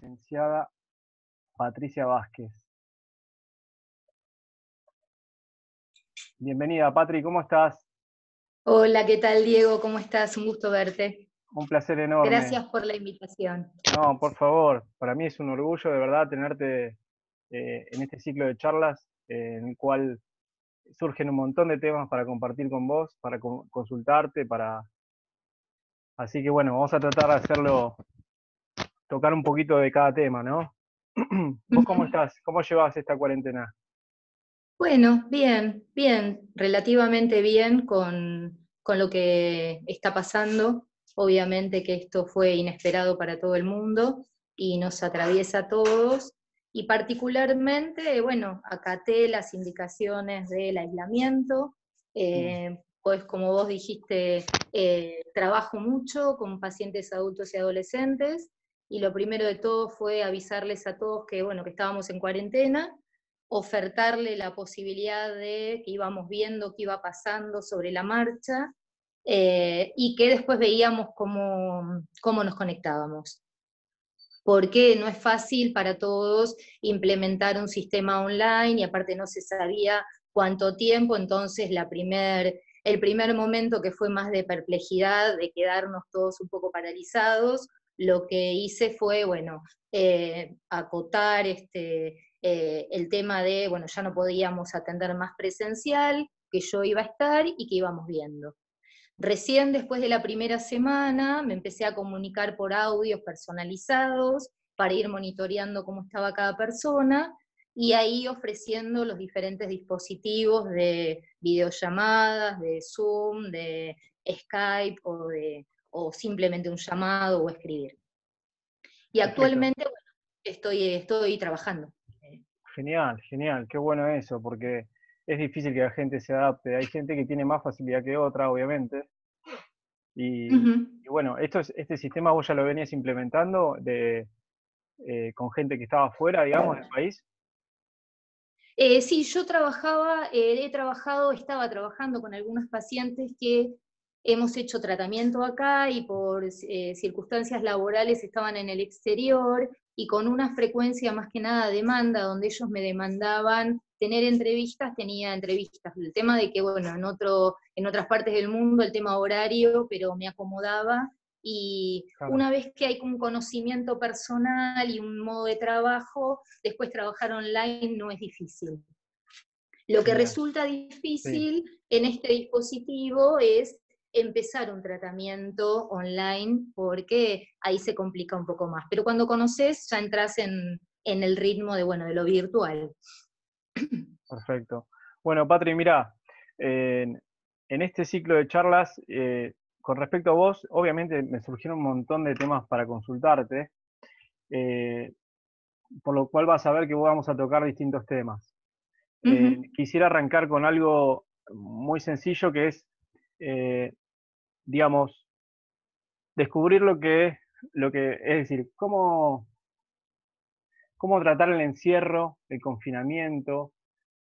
Licenciada Patricia Vázquez. Bienvenida, Patri, ¿cómo estás? Hola, ¿qué tal, Diego? ¿Cómo estás? Un gusto verte. Un placer enorme. Gracias por la invitación. No, por favor, para mí es un orgullo de verdad tenerte en este ciclo de charlas en el cual surgen un montón de temas para compartir con vos, para consultarte, Así que bueno, vamos a tratar de hacerlo, tocar un poquito de cada tema, ¿no? ¿Vos cómo estás? ¿Cómo llevas esta cuarentena? Bueno, bien, relativamente bien con lo que está pasando. Obviamente que esto fue inesperado para todo el mundo y nos atraviesa a todos. Y particularmente, bueno, acaté las indicaciones del aislamiento. Pues como vos dijiste, trabajo mucho con pacientes adultos y adolescentes. Y lo primero de todo fue avisarles a todos que, bueno, que estábamos en cuarentena, ofertarle la posibilidad de que íbamos viendo qué iba pasando sobre la marcha, y que después veíamos cómo nos conectábamos. Porque no es fácil para todos implementar un sistema online y aparte no se sabía cuánto tiempo, entonces el primer momento que fue más de perplejidad, de quedarnos todos un poco paralizados, lo que hice fue, bueno, acotar el tema de, bueno, ya no podíamos atender más presencial, que yo iba a estar y que íbamos viendo. Recién después de la primera semana me empecé a comunicar por audios personalizados para ir monitoreando cómo estaba cada persona y ahí ofreciendo los diferentes dispositivos de videollamadas, de Zoom, de Skype o simplemente un llamado o escribir. Y Perfecto. actualmente, bueno, estoy trabajando. Genial, genial, qué bueno eso, porque es difícil que la gente se adapte. Hay gente que tiene más facilidad que otra, obviamente. Y, Ujú. y bueno, este sistema vos ya lo venías implementando con gente que estaba fuera, digamos, del país. Sí, yo estaba trabajando con algunos pacientes que hemos hecho tratamiento acá y por circunstancias laborales estaban en el exterior y con una frecuencia más que nada demanda, donde ellos me demandaban tener entrevistas, tenía entrevistas. El tema de que, bueno, en otras partes del mundo el tema horario, pero me acomodaba y Claro, una vez que hay un conocimiento personal y un modo de trabajo, después trabajar online no es difícil. Lo que genial. resulta Sí, difícil en este dispositivo es empezar un tratamiento online porque ahí se complica un poco más. Pero cuando conoces ya entras en el ritmo de, bueno, de lo virtual. perfecto. Bueno, Patri, mirá, en este ciclo de charlas, con respecto a vos, obviamente me surgieron un montón de temas para consultarte, eh, por lo cual vas a ver que vamos a tocar distintos temas. Ujú. Quisiera arrancar con algo muy sencillo que es, digamos, descubrir es decir, cómo tratar el encierro, el confinamiento,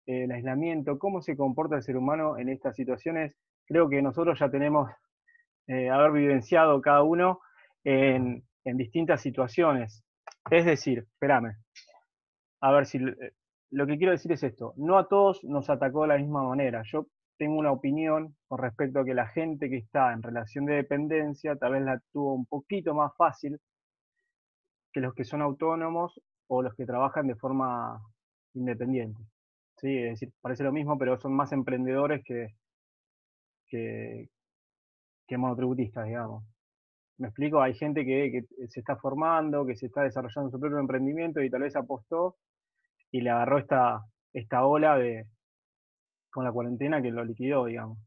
el aislamiento, cómo se comporta el ser humano en estas situaciones. Creo que nosotros ya tenemos haber vivenciado cada uno en distintas situaciones. Es decir, espérame, a ver si lo que quiero decir es esto, no a todos nos atacó de la misma manera. Yo tengo una opinión con respecto a que la gente que está en relación de dependencia tal vez la tuvo un poquito más fácil que los que son autónomos o los que trabajan de forma independiente. Sí, es decir, parece lo mismo, pero son más emprendedores que, que monotributistas, digamos. ¿Me explico? Hay gente que se está formando, que se está desarrollando su propio emprendimiento y tal vez apostó y le agarró esta ola con la cuarentena que lo liquidó, digamos.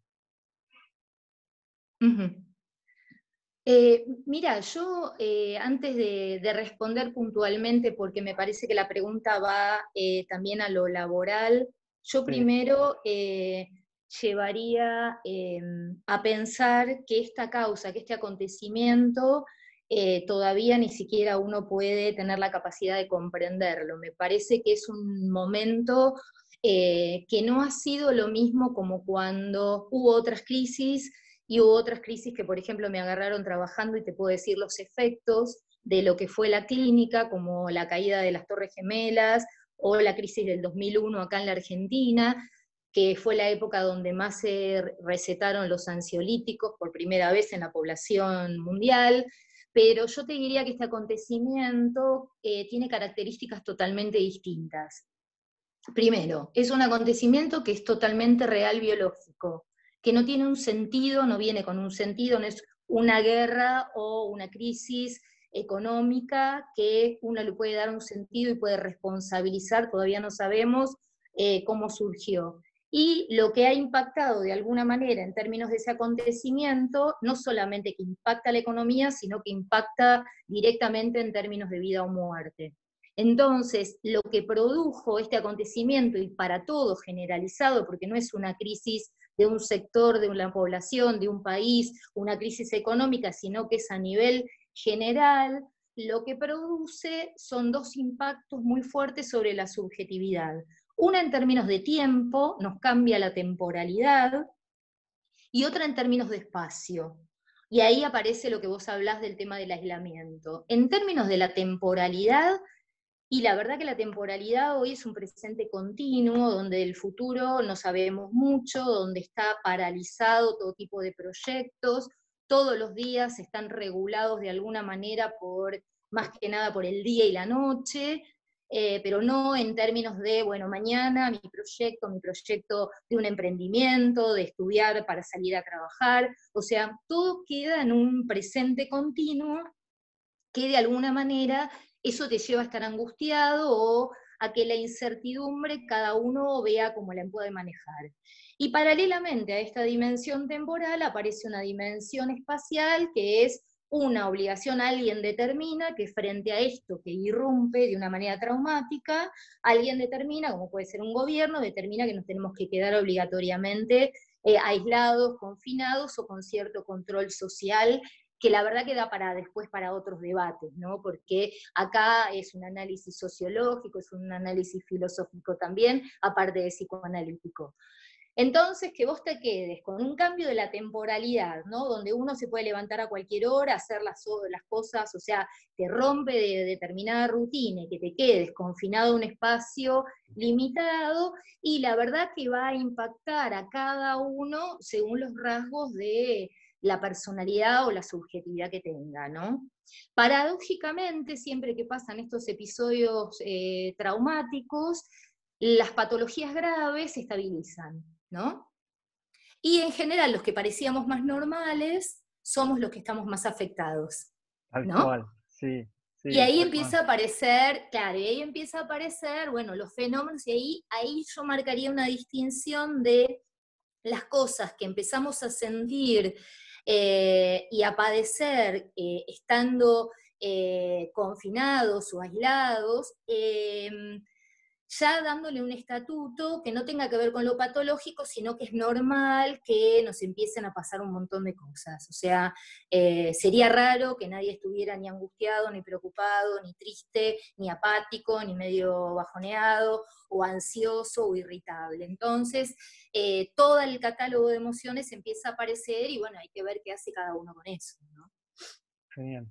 Ujú. Mira, yo antes de responder puntualmente, porque me parece que la pregunta va también a lo laboral, yo Sí, primero llevaría a pensar que esta causa, que este acontecimiento, todavía ni siquiera uno puede tener la capacidad de comprenderlo. Me parece que es un momento que no ha sido lo mismo como cuando hubo otras crisis y hubo otras crisis que, por ejemplo, me agarraron trabajando y te puedo decir los efectos de lo que fue la clínica, como la caída de las Torres Gemelas o la crisis del 2001 acá en la Argentina, que fue la época donde más se recetaron los ansiolíticos por primera vez en la población mundial. Pero yo te diría que este acontecimiento tiene características totalmente distintas. Primero, es un acontecimiento que es totalmente real biológico, que no tiene un sentido, no viene con un sentido, no es una guerra o una crisis económica que uno le puede dar un sentido y puede responsabilizar, todavía no sabemos cómo surgió. Y lo que ha impactado de alguna manera en términos de ese acontecimiento, no solamente que impacta la economía, sino que impacta directamente en términos de vida o muerte. Entonces, lo que produjo este acontecimiento, y para todo generalizado, porque no es una crisis de un sector, de una población, de un país, una crisis económica, sino que es a nivel general, lo que produce son dos impactos muy fuertes sobre la subjetividad. Una en términos de tiempo, nos cambia la temporalidad, y otra en términos de espacio. Y ahí aparece lo que vos hablás del tema del aislamiento. En términos de la temporalidad, y la verdad que la temporalidad hoy es un presente continuo, donde el futuro no sabemos mucho, donde está paralizado todo tipo de proyectos, todos los días están regulados de alguna manera por, más que nada por el día y la noche, pero no en términos de, bueno, mañana mi proyecto de un emprendimiento, de estudiar para salir a trabajar, o sea, todo queda en un presente continuo que de alguna manera eso te lleva a estar angustiado o a que la incertidumbre cada uno vea cómo la puede manejar. Y paralelamente a esta dimensión temporal aparece una dimensión espacial que es una obligación, alguien determina que frente a esto que irrumpe de una manera traumática, alguien determina, como puede ser un gobierno, determina que nos tenemos que quedar obligatoriamente aislados, confinados o con cierto control social, que la verdad que da para después para otros debates, ¿no? Porque acá es un análisis sociológico, es un análisis filosófico también, aparte de psicoanalítico. Entonces, que vos te quedes con un cambio de la temporalidad, ¿no? Donde uno se puede levantar a cualquier hora, hacer las cosas, o sea, te rompe de determinada rutina y que te quedes confinado a un espacio limitado, y la verdad que va a impactar a cada uno según los rasgos de la personalidad o la subjetividad que tenga, ¿no? Paradójicamente, siempre que pasan estos episodios traumáticos, las patologías graves se estabilizan, ¿no? Y en general los que parecíamos más normales somos los que estamos más afectados, Tal ¿no? cual, sí, Y sí, ahí tal cual. empieza a aparecer, claro, y ahí empieza a aparecer, bueno, los fenómenos, y ahí yo marcaría una distinción de las cosas que empezamos a sentir y a padecer estando confinados o aislados, ya dándole un estatuto que no tenga que ver con lo patológico, sino que es normal que nos empiecen a pasar un montón de cosas. O sea, sería raro que nadie estuviera ni angustiado, ni preocupado, ni triste, ni apático, ni medio bajoneado, o ansioso, o irritable. Entonces, todo el catálogo de emociones empieza a aparecer y bueno, hay que ver qué hace cada uno con eso, ¿no? Genial.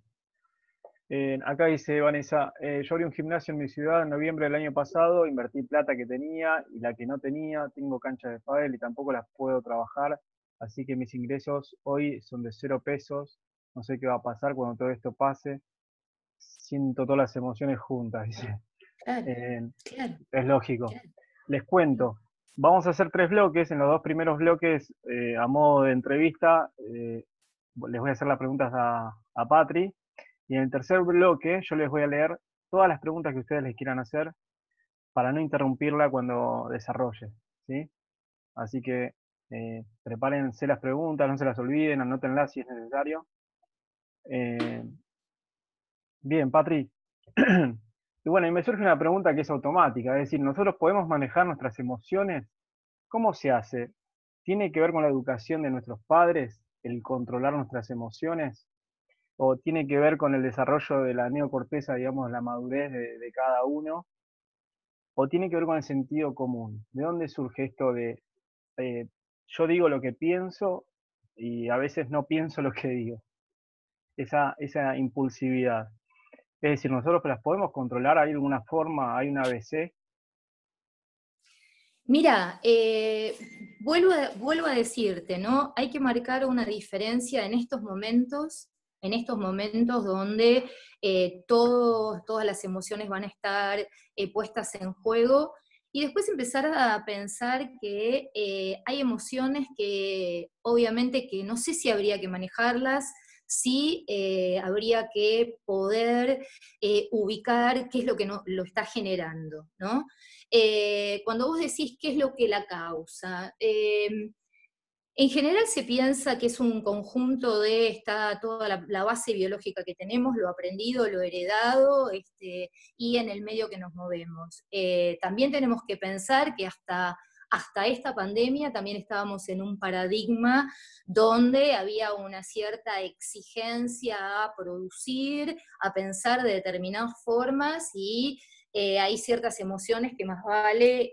Acá dice Vanessa, yo abrí un gimnasio en mi ciudad en noviembre del año pasado, invertí plata que tenía y la que no tenía, tengo canchas de pádel y tampoco las puedo trabajar, así que mis ingresos hoy son de 0 pesos, no sé qué va a pasar cuando todo esto pase, siento todas las emociones juntas, dice. Claro, Eh, claro, es lógico. claro. Les cuento, vamos a hacer 3 bloques, en los 2 primeros bloques, a modo de entrevista, les voy a hacer las preguntas a Patri, y en el tercer bloque yo les voy a leer todas las preguntas que ustedes les quieran hacer para no interrumpirla cuando desarrolle, ¿sí? Así que prepárense las preguntas, no se las olviden, anótenlas si es necesario. Eh, bien, Patri. Y bueno, y me surge una pregunta que es automática, es decir, ¿nosotros podemos manejar nuestras emociones? ¿Cómo se hace? ¿Tiene que ver con la educación de nuestros padres, el controlar nuestras emociones? ¿O tiene que ver con el desarrollo de la neocorteza, digamos, la madurez de cada uno? ¿O tiene que ver con el sentido común? ¿De dónde surge esto de eh, yo digo lo que pienso y a veces no pienso lo que digo? Esa impulsividad. Es decir, nosotros las podemos controlar, ¿hay alguna forma, hay una ABC? Mira, vuelvo a decirte, ¿no? Hay que marcar una diferencia en estos momentos donde todas las emociones van a estar puestas en juego, y después empezar a pensar que hay emociones que obviamente que no sé si habría que manejarlas, sí habría que poder ubicar qué es lo que lo está generando, ¿no? Cuando vos decís qué es lo que la causa, en general se piensa que es un conjunto de toda la base biológica que tenemos, lo aprendido, lo heredado, y en el medio que nos movemos. También tenemos que pensar que hasta esta pandemia también estábamos en un paradigma donde había una cierta exigencia a producir, a pensar de determinadas formas, y hay ciertas emociones que más vale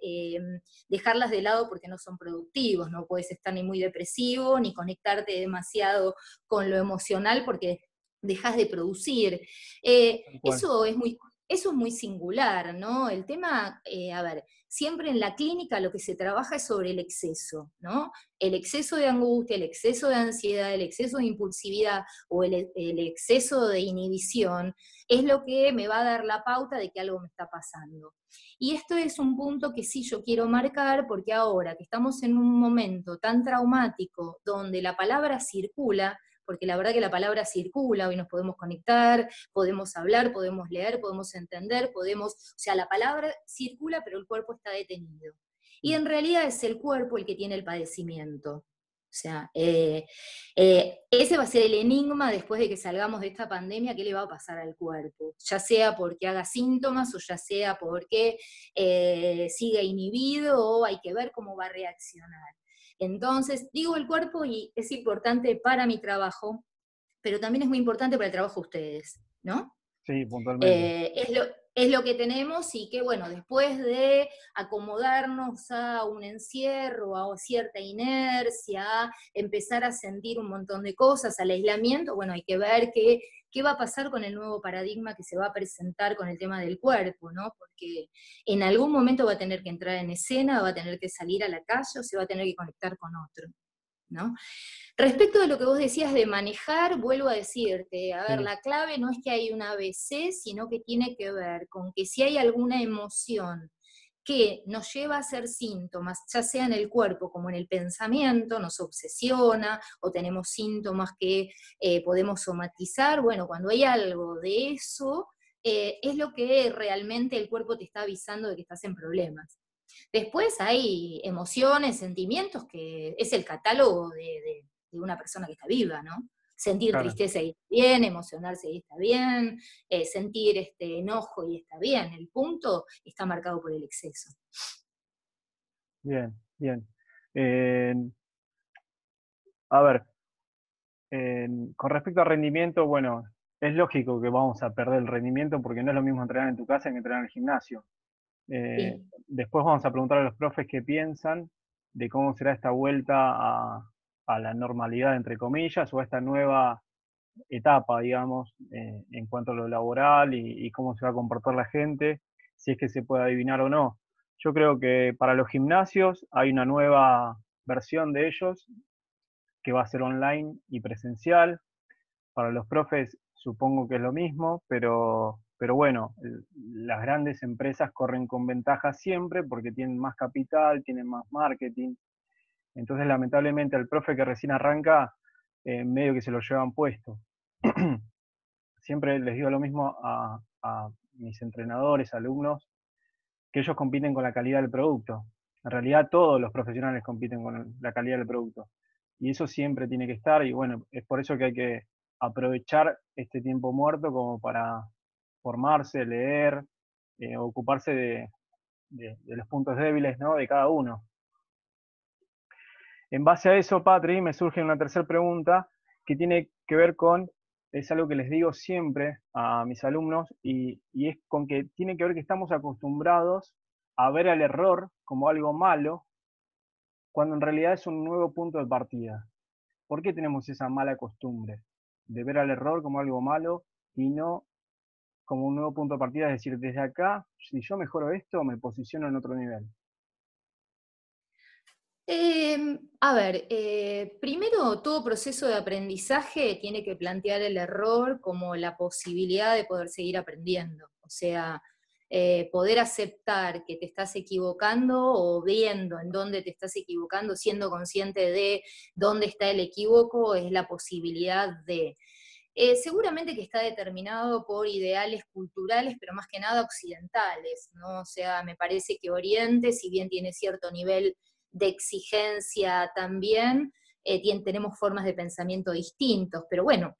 dejarlas de lado porque no son productivos, no puedes estar ni muy depresivo, ni conectarte demasiado con lo emocional porque dejas de producir. Eh, Tal cual. eso es muy, eso es muy singular, ¿no? El tema, a ver, siempre en la clínica lo que se trabaja es sobre el exceso, ¿no? El exceso de angustia, el exceso de ansiedad, el exceso de impulsividad o el exceso de inhibición es lo que me va a dar la pauta de que algo me está pasando. Y esto es un punto que sí yo quiero marcar, porque ahora que estamos en un momento tan traumático donde la palabra circula, porque la verdad que la palabra circula, hoy nos podemos conectar, podemos hablar, podemos leer, podemos entender, o sea, la palabra circula, pero el cuerpo está detenido. Y en realidad es el cuerpo el que tiene el padecimiento. O sea, ese va a ser el enigma después de que salgamos de esta pandemia, qué le va a pasar al cuerpo, ya sea porque haga síntomas o ya sea porque siga inhibido, o hay que ver cómo va a reaccionar. Entonces, digo el cuerpo y es importante para mi trabajo, pero también es muy importante para el trabajo de ustedes, ¿no? Sí, puntualmente. Es lo que tenemos, y que bueno, después de acomodarnos a un encierro, a cierta inercia, a empezar a sentir un montón de cosas, al aislamiento, bueno, hay que ver qué va a pasar con el nuevo paradigma que se va a presentar con el tema del cuerpo, ¿no? Porque en algún momento va a tener que entrar en escena, va a tener que salir a la calle o se va a tener que conectar con otro, ¿no? Respecto de lo que vos decías de manejar, vuelvo a decirte, a ver, Sí, la clave no es que hay una ABC, sino que tiene que ver con que si hay alguna emoción que nos lleva a hacer síntomas, ya sea en el cuerpo como en el pensamiento, nos obsesiona, o tenemos síntomas que podemos somatizar, bueno, cuando hay algo de eso, es lo que realmente el cuerpo te está avisando de que estás en problemas. Después hay emociones, sentimientos, que es el catálogo de una persona que está viva, ¿no? Sentir claro. tristeza y está bien, emocionarse y está bien, sentir enojo y está bien. El punto está marcado por el exceso. Bien, bien. Eh, a ver, con respecto al rendimiento, bueno, es lógico que vamos a perder el rendimiento porque no es lo mismo entrenar en tu casa que entrenar en el gimnasio. Sí. Después vamos a preguntar a los profes qué piensan de cómo será esta vuelta a la normalidad, entre comillas, o a esta nueva etapa, digamos, en cuanto a lo laboral y cómo se va a comportar la gente, si es que se puede adivinar o no. Yo creo que para los gimnasios hay una nueva versión de ellos que va a ser online y presencial. Para los profes supongo que es lo mismo, pero bueno, las grandes empresas corren con ventaja siempre porque tienen más capital, tienen más marketing. Entonces, lamentablemente, al profe que recién arranca, medio que se lo llevan puesto. Siempre les digo lo mismo a mis entrenadores, alumnos, que ellos compiten con la calidad del producto. En realidad todos los profesionales compiten con la calidad del producto. Y eso siempre tiene que estar, y bueno, es por eso que hay que aprovechar este tiempo muerto como para formarse, leer, ocuparse de los puntos débiles, ¿no?, de cada uno. En base a eso, Patri, me surge una tercera pregunta que tiene que ver con, es algo que les digo siempre a mis alumnos, y es con que tiene que ver que estamos acostumbrados a ver al error como algo malo, cuando en realidad es un nuevo punto de partida. ¿Por qué tenemos esa mala costumbre de ver al error como algo malo y no como un nuevo punto de partida, es decir, desde acá, si yo mejoro esto, me posiciono en otro nivel. A ver, primero todo proceso de aprendizaje tiene que plantear el error como la posibilidad de poder seguir aprendiendo. O sea, poder aceptar que te estás equivocando o viendo en dónde te estás equivocando, siendo consciente de dónde está el equívoco, es la posibilidad de... seguramente que está determinado por ideales culturales, pero más que nada occidentales, ¿no? O sea, me parece que Oriente, si bien tiene cierto nivel de exigencia también, tenemos formas de pensamiento distintos, pero bueno,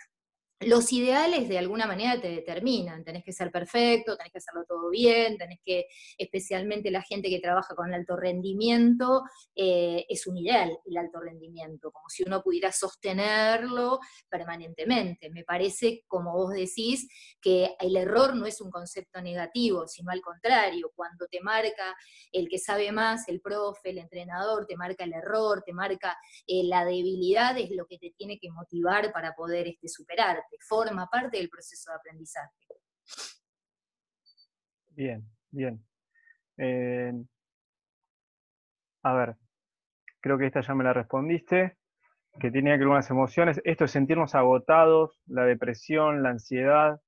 los ideales de alguna manera te determinan, tenés que ser perfecto, tenés que hacerlo todo bien, tenés que, especialmente la gente que trabaja con alto rendimiento, es un ideal el alto rendimiento, como si uno pudiera sostenerlo permanentemente. Me parece, como vos decís, que el error no es un concepto negativo, sino al contrario, cuando te marca el que sabe más, el profe, el entrenador, te marca el error, te marca la debilidad, es lo que te tiene que motivar para poder superarte, forma parte del proceso de aprendizaje. Bien, bien. A ver, creo que esta ya me la respondiste, que tenía que ver con las emociones. Esto es sentirnos agotados, la depresión, la ansiedad,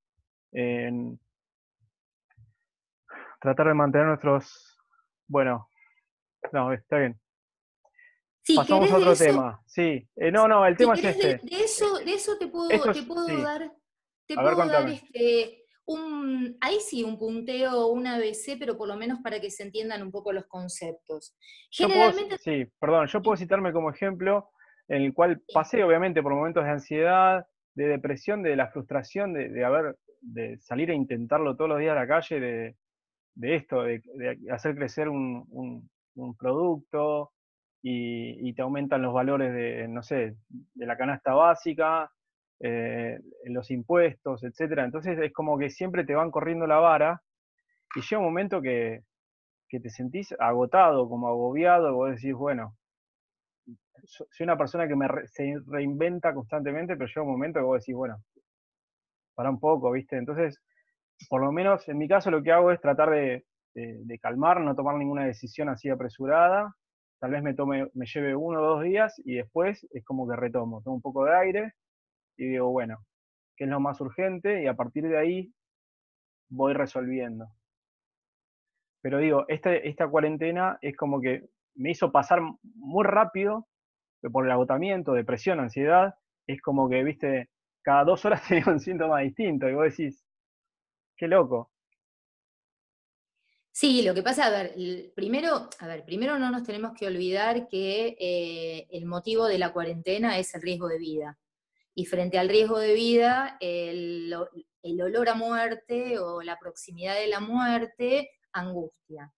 tratar de mantener nuestros... Bueno, no, está bien. Si Pasamos querés a de otro eso, tema. Sí, no, el si tema es querés este. de eso Esto te es, puedo sí, dar, te a ver, puedo dar contame. ahí sí, un punteo, un ABC, pero por lo menos para que se entiendan un poco los conceptos. Yo puedo, Generalmente, sí, perdón, yo puedo citarme como ejemplo en el cual pasé obviamente por momentos de ansiedad, de depresión, de la frustración de salir a intentarlo todos los días a la calle, de esto, de hacer crecer un producto y te aumentan los valores de, no sé, de la canasta básica, los impuestos, etcétera. Entonces es como que siempre te van corriendo la vara y llega un momento que te sentís agotado, como agobiado, y vos decís, bueno, soy una persona que se reinventa constantemente, pero llega un momento que vos decís, bueno, para un poco, ¿viste? Entonces, por lo menos en mi caso lo que hago es tratar de calmar, no tomar ninguna decisión así apresurada, tal vez me lleve 1 o 2 días y después es como que retomo, tomo un poco de aire y digo, bueno, ¿qué es lo más urgente? Y a partir de ahí voy resolviendo. Pero digo, esta cuarentena es como que me hizo pasar muy rápido por el agotamiento, depresión, ansiedad, es como que, viste, cada 2 horas tenía un síntoma distinto y vos decís, qué loco. sí, lo que pasa, a ver, primero no nos tenemos que olvidar que el motivo de la cuarentena es el riesgo de vida. Y frente al riesgo de vida, el olor a muerte o la proximidad de la muerte angustia.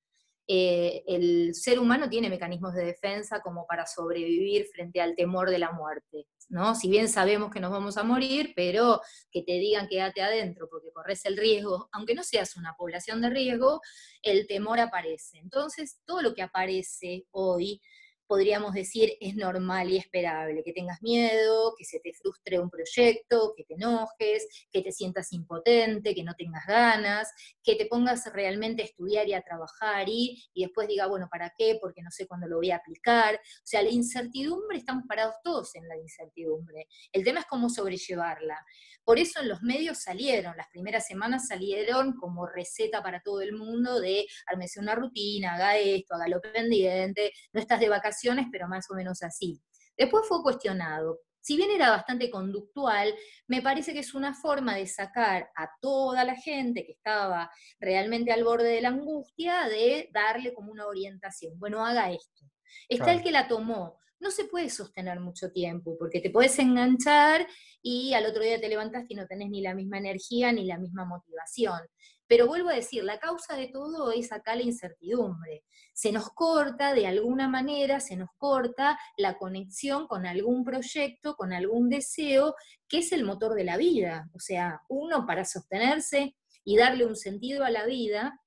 El ser humano tiene mecanismos de defensa como para sobrevivir frente al temor de la muerte, ¿no? Si bien sabemos que nos vamos a morir, pero que te digan quédate adentro porque corres el riesgo, aunque no seas una población de riesgo, el temor aparece. Entonces, todo lo que aparece hoy podríamos decir, es normal y esperable, que tengas miedo, que se te frustre un proyecto, que te enojes, que te sientas impotente, que no tengas ganas, que te pongas realmente a estudiar y a trabajar y después diga, bueno, ¿para qué? Porque no sé cuándo lo voy a aplicar. O sea, la incertidumbre, estamos parados todos en la incertidumbre. El tema es cómo sobrellevarla. Por eso en los medios salieron, las primeras semanas salieron como receta para todo el mundo de ármese una rutina, haga esto, haga lo pendiente, no estás de vacaciones, pero más o menos así. Después fue cuestionado. Si bien era bastante conductual, me parece que es una forma de sacar a toda la gente que estaba realmente al borde de la angustia, de darle como una orientación. Bueno, haga esto. Está el Claro. que la tomó. No se puede sostener mucho tiempo, porque te puedes enganchar y al otro día te levantaste y no tenés ni la misma energía ni la misma motivación. Pero vuelvo a decir, la causa de todo es acá la incertidumbre. Se nos corta, de alguna manera, se nos corta la conexión con algún proyecto, con algún deseo, que es el motor de la vida. O sea, uno para sostenerse y darle un sentido a la vida,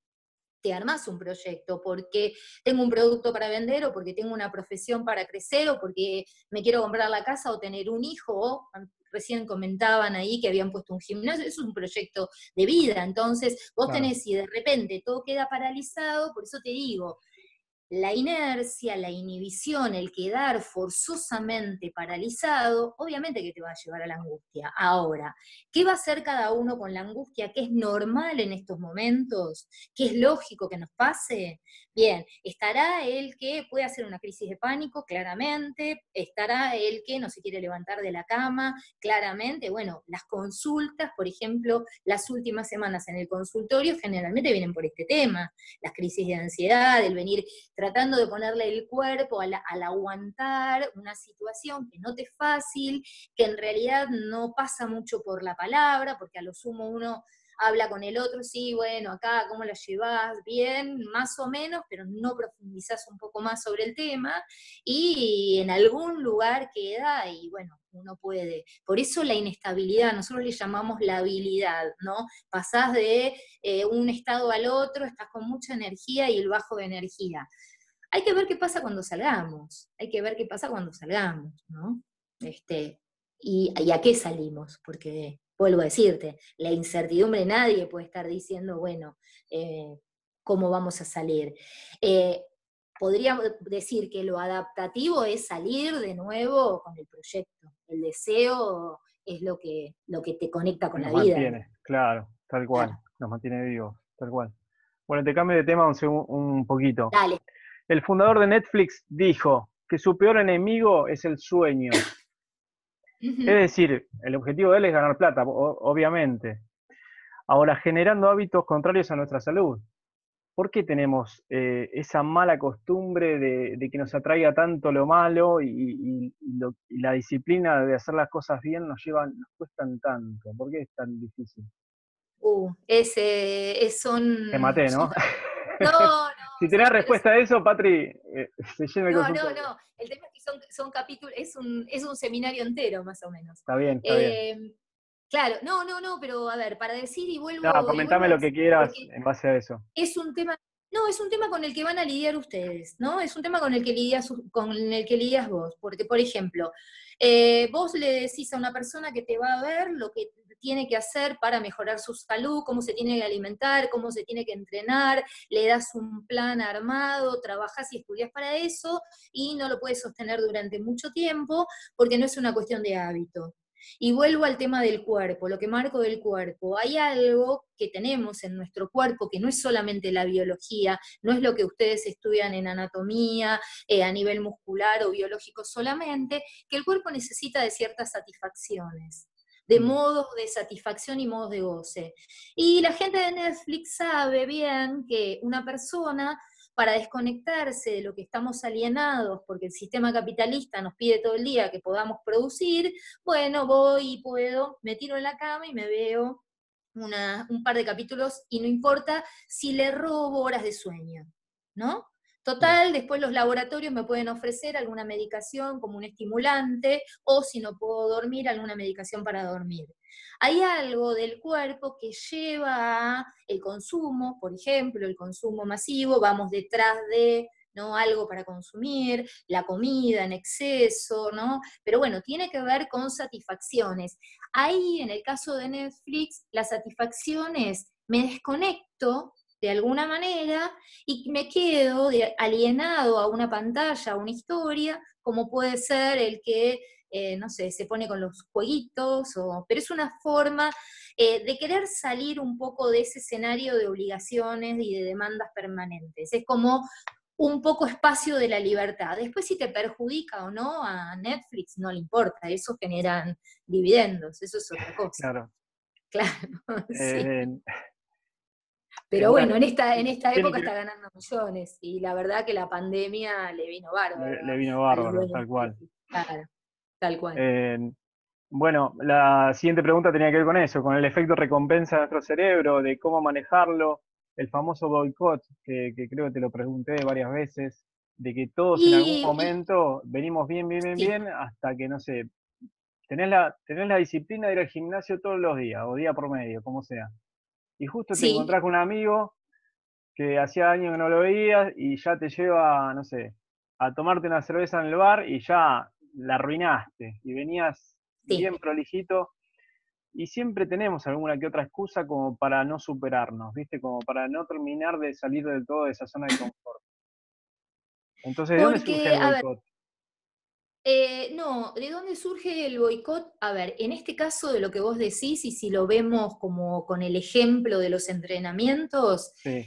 te armás un proyecto porque tengo un producto para vender o porque tengo una profesión para crecer o porque me quiero comprar la casa o tener un hijo o recién comentaban ahí que habían puesto un gimnasio, eso es un proyecto de vida, entonces vos Claro. tenés, si de repente todo queda paralizado, por eso te digo, la inercia, la inhibición, el quedar forzosamente paralizado, obviamente que te va a llevar a la angustia. Ahora, ¿qué va a hacer cada uno con la angustia? ¿Qué es normal en estos momentos? ¿Qué es lógico que nos pase? Bien, estará el que puede hacer una crisis de pánico, claramente, estará el que no se quiere levantar de la cama, claramente. Bueno, las consultas, por ejemplo, las últimas semanas en el consultorio generalmente vienen por este tema, las crisis de ansiedad, el venir tratando de ponerle el cuerpo al aguantar una situación que no te es fácil, que en realidad no pasa mucho por la palabra, porque a lo sumo uno habla con el otro, sí, bueno, acá, ¿cómo la llevas? Bien, más o menos, pero no profundizás un poco más sobre el tema, y en algún lugar queda, y bueno, uno puede. Por eso la inestabilidad, nosotros le llamamos la habilidad, ¿no? Pasás de un estado al otro, estás con mucha energía y el bajo de energía. Hay que ver qué pasa cuando salgamos, hay que ver qué pasa cuando salgamos, ¿no? Y a qué salimos, porque vuelvo a decirte, la incertidumbre nadie puede estar diciendo, bueno, eh, cómo vamos a salir. Eh, Podríamos decir que lo adaptativo es salir de nuevo con el proyecto. El deseo es lo que te conecta con Nos la vida. mantiene, claro, tal cual, Claro. nos mantiene vivos, tal cual. Bueno, te cambio de tema un poquito. Dale. El fundador de Netflix dijo que su peor enemigo es el sueño. Es Ujú. decir, el objetivo de él es ganar plata, obviamente. Ahora, generando hábitos contrarios a nuestra salud. ¿Por qué tenemos esa mala costumbre de que nos atraiga tanto lo malo y la disciplina de hacer las cosas bien nos cuestan tanto? ¿Por qué es tan difícil? Te maté, Son ¿no? no, no, Si tenés pero respuesta a eso, Patri, se llena el no, no, consultorio. no. El tema es que son capítulos, es un seminario entero, más o menos. Está bien, está bien. Eh, claro, no, no, no, pero a ver, para decir No, y vuelvo comentame a lo que decir, quieras porque en base a eso. es un tema, no, es un tema con el que van a lidiar ustedes, ¿no? Es un tema con el que con el que lidias vos, porque, por ejemplo, vos le decís a una persona que te va a ver lo que tiene que hacer para mejorar su salud, cómo se tiene que alimentar, cómo se tiene que entrenar, le das un plan armado, trabajás y estudias para eso, y no lo puedes sostener durante mucho tiempo, porque no es una cuestión de hábito. Y vuelvo al tema del cuerpo, lo que marco del cuerpo. Hay algo que tenemos en nuestro cuerpo que no es solamente la biología, no es lo que ustedes estudian en anatomía, a nivel muscular o biológico solamente, que el cuerpo necesita de ciertas satisfacciones, de Mm. modos de satisfacción y modos de goce. Y la gente de Netflix sabe bien que una persona para desconectarse de lo que estamos alienados, porque el sistema capitalista nos pide todo el día que podamos producir, bueno, voy y puedo, me tiro en la cama y me veo un par de capítulos y no importa si le robo horas de sueño, ¿no? Sí. Total, después los laboratorios me pueden ofrecer alguna medicación como un estimulante o si no puedo dormir, alguna medicación para dormir. Hay algo del cuerpo que lleva a el consumo, por ejemplo, el consumo masivo, vamos detrás de, ¿no? Algo para consumir, la comida en exceso, ¿no? Pero bueno, tiene que ver con satisfacciones. Ahí, en el caso de Netflix, la satisfacción es, me desconecto de alguna manera y me quedo alienado a una pantalla, a una historia, como puede ser el que, no sé, se pone con los jueguitos, pero es una forma de querer salir un poco de ese escenario de obligaciones y de demandas permanentes. Es como un poco espacio de la libertad. Después si te perjudica o no a Netflix, no le importa, eso generan dividendos, eso es otra cosa. Claro. Claro, sí. Eh, Pero bueno, bueno, en esta tiene época que está ganando millones y la verdad que la pandemia le vino bárbaro le vino a los bárbaro, dueños tal de cual. Netflix. Claro, tal cual. Eh, bueno, la siguiente pregunta tenía que ver con eso, con el efecto recompensa de nuestro cerebro, de cómo manejarlo, el famoso boicot, que creo que te lo pregunté varias veces, de que todos en algún Y momento venimos bien, bien, bien, sí, bien, hasta que, no sé, tenés la disciplina de ir al gimnasio todos los días, o día por medio, como sea. Y justo te sí, encontrás con un amigo que hacía años que no lo veías y ya te lleva, no sé, a tomarte una cerveza en el bar y ya la arruinaste. Y venías Sí. bien prolijito, y siempre tenemos alguna que otra excusa como para no superarnos, ¿viste? Como para no terminar de salir del todo de esa zona de confort. Entonces, ¿de dónde surge Porque, el a ver, boicot? no, ¿de dónde surge el boicot? A ver, en este caso de lo que vos decís, y si lo vemos como con el ejemplo de los entrenamientos, Sí,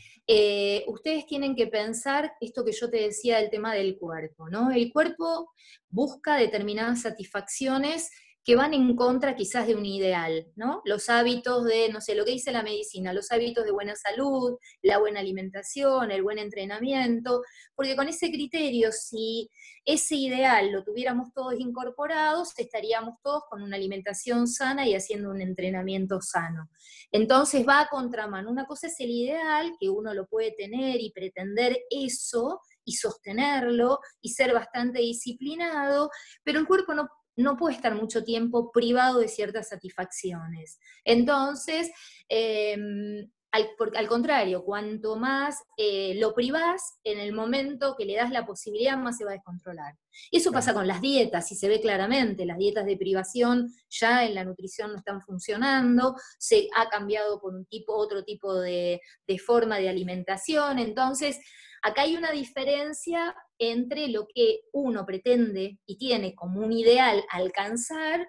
ustedes tienen que pensar esto que yo te decía del tema del cuerpo, ¿no? El cuerpo busca determinadas satisfacciones que van en contra quizás de un ideal, ¿no? Los hábitos de, no sé, lo que dice la medicina, los hábitos de buena salud, la buena alimentación, el buen entrenamiento, porque con ese criterio, si ese ideal lo tuviéramos todos incorporados, estaríamos todos con una alimentación sana y haciendo un entrenamiento sano. Entonces va a contramano. Una cosa es el ideal, que uno lo puede tener y pretender eso y sostenerlo y ser bastante disciplinado, pero el cuerpo no puede estar mucho tiempo privado de ciertas satisfacciones. Entonces, eh, al contrario, cuanto más lo privás, en el momento que le das la posibilidad, más se va a descontrolar. Y eso claro. pasa con las dietas, y se ve claramente, las dietas de privación ya en la nutrición no están funcionando, se ha cambiado por otro tipo de forma de alimentación, entonces acá hay una diferencia entre lo que uno pretende y tiene como un ideal alcanzar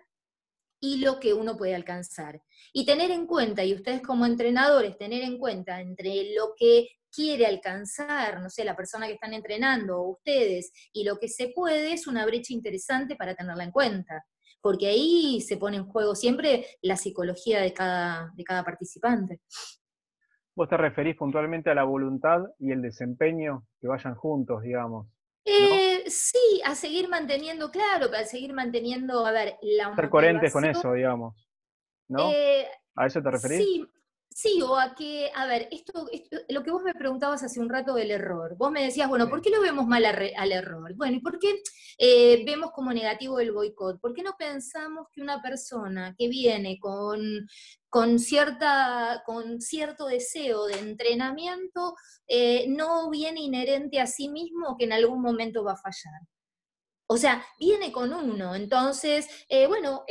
y lo que uno puede alcanzar. Y tener en cuenta, y ustedes como entrenadores, tener en cuenta entre lo que quiere alcanzar, no sé, la persona que están entrenando o ustedes, y lo que se puede, es una brecha interesante para tenerla en cuenta. Porque ahí se pone en juego siempre la psicología de cada participante. Vos te referís puntualmente a la voluntad y el desempeño que vayan juntos, digamos, ¿no? Sí, a seguir manteniendo, claro, a seguir manteniendo, a ver, la Ser coherentes con motivación. eso, digamos, ¿no? Eh, ¿A eso te referís? sí, sí, o a que, a ver, lo que vos me preguntabas hace un rato del error. Vos me decías, bueno, ¿por Sí. qué lo vemos mal al error? Bueno, ¿y por qué vemos como negativo el boicot? ¿Por qué no pensamos que una persona que viene con cierto deseo de entrenamiento no viene inherente a sí mismo que en algún momento va a fallar? O sea, viene con uno. Entonces, bueno,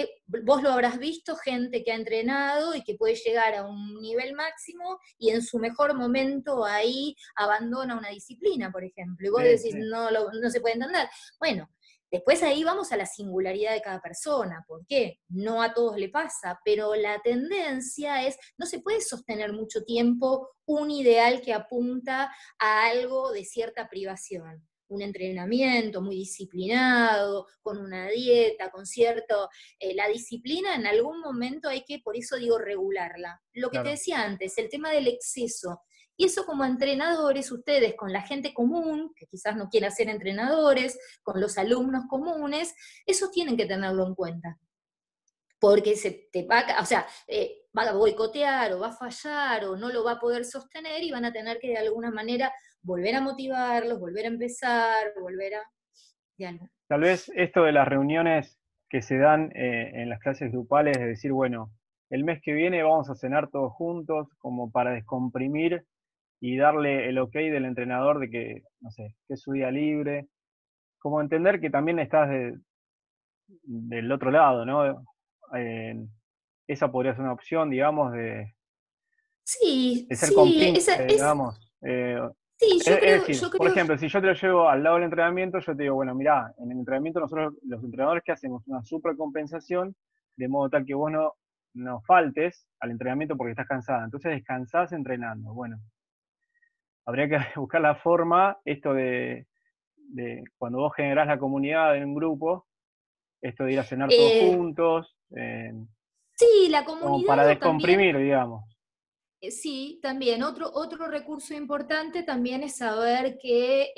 vos lo habrás visto, gente que ha entrenado y que puede llegar a un nivel máximo y en su mejor momento ahí abandona una disciplina, por ejemplo. Y vos Sí, decís, sí, no se puede entender. Bueno, después ahí vamos a la singularidad de cada persona. ¿Por qué? No a todos le pasa, pero la tendencia es, no se puede sostener mucho tiempo un ideal que apunta a algo de cierta privación, un entrenamiento muy disciplinado, con una dieta, con cierto, la disciplina en algún momento hay que, por eso digo, regularla. Lo que te claro. decía antes, el tema del exceso. Y eso como entrenadores, ustedes con la gente común, que quizás no quiera ser entrenadores, con los alumnos comunes, eso tienen que tenerlo en cuenta porque se te va, o sea, va a boicotear o va a fallar o no lo va a poder sostener y van a tener que de alguna manera volver a motivarlos, volver a empezar, volver a... Ya no. Tal vez esto de las reuniones que se dan en las clases grupales, de decir, bueno, el mes que viene vamos a cenar todos juntos, como para descomprimir y darle el ok del entrenador de que, no sé, que es su día libre, como entender que también estás del otro lado, ¿no? Eh, esa podría ser una opción, digamos, Sí, de ser sí, cómplice, digamos. sí, Es decir, yo por creo, ejemplo, si yo te lo llevo al lado del entrenamiento, yo te digo, bueno, mirá, en el entrenamiento nosotros, los entrenadores, que hacemos una supercompensación, de modo tal que vos no faltes al entrenamiento porque estás cansada. Entonces descansás entrenando. Bueno, habría que buscar la forma, esto de cuando vos generás la comunidad en un grupo, esto de ir a cenar todos eh, juntos, sí, la como comunidad para o también. descomprimir, digamos. Sí, también otro recurso importante también es saber que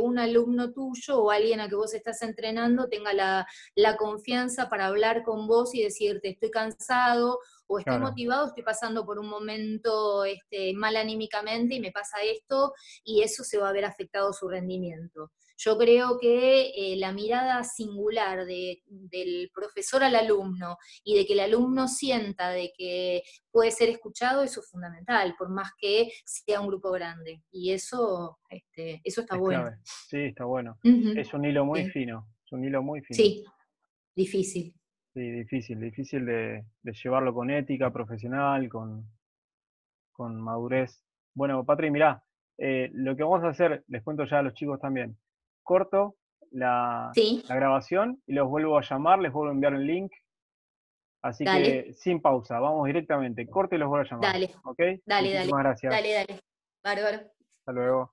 un alumno tuyo o alguien a que vos estás entrenando tenga la confianza para hablar con vos y decirte estoy cansado o estoy Claro, motivado, estoy pasando por un momento mal anímicamente y me pasa esto y eso se va a ver afectado su rendimiento. Yo creo que la mirada singular del profesor al alumno y de que el alumno sienta de que puede ser escuchado, eso es fundamental, por más que sea un grupo grande. Y eso está es bueno. clave. Sí, está bueno. Ujú. Es un hilo muy Sí, fino, es un hilo muy fino. sí, difícil. Sí, difícil de llevarlo con ética profesional, con madurez. Bueno, Patri, mirá, lo que vamos a hacer, les cuento ya a los chicos también, corto Sí, la grabación y los vuelvo a llamar, les vuelvo a enviar el link, así dale, que sin pausa, vamos directamente, corto y los vuelvo a llamar, dale, ¿ok? dale, dale, Muchísimas gracias, dale, dale. Bárbaro. hasta luego.